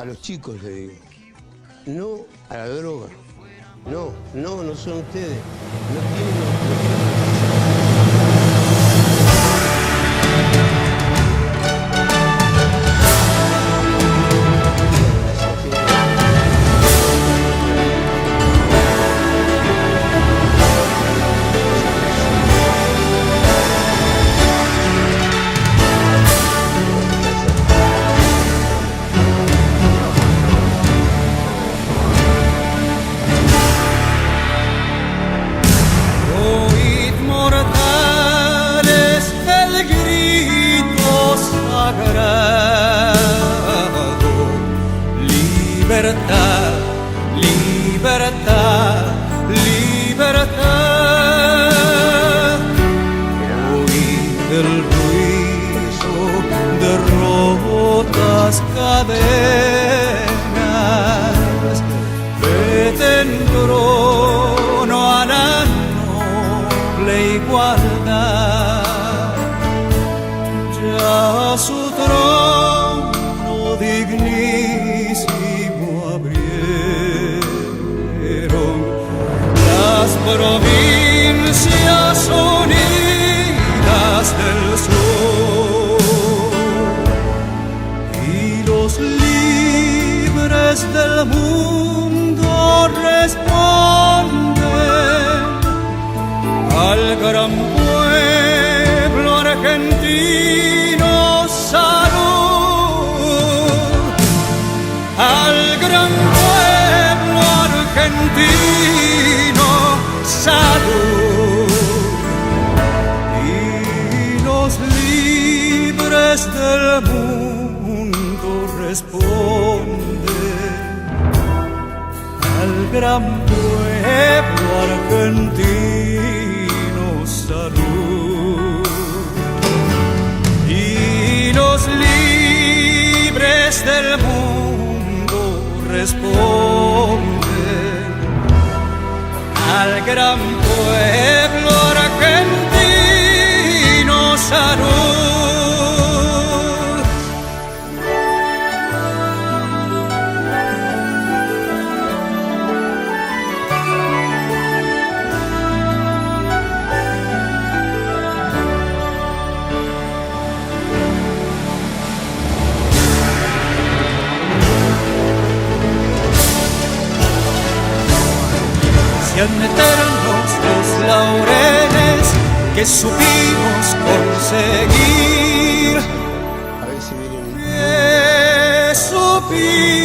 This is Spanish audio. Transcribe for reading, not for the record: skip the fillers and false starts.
a los chicos le digo, no a la droga. No son ustedes. No tienen... Libertad, libertad, libertad. Oíd el ruido de rotas cadenas, vete en trono a la noble igualdad. Ya su trono dignísimo abrieron las provincias unidas del sur, y los libres del mundo responden al gran pueblo argentino. Salud al gran pueblo argentino, salud. Y los libres del mundo responden al gran pueblo argentino, salud. Y los libres del mundo responden al gran pueblo argentino, salud. Sean eternos los laureles que supimos conseguir, A ver si vienen... que supimos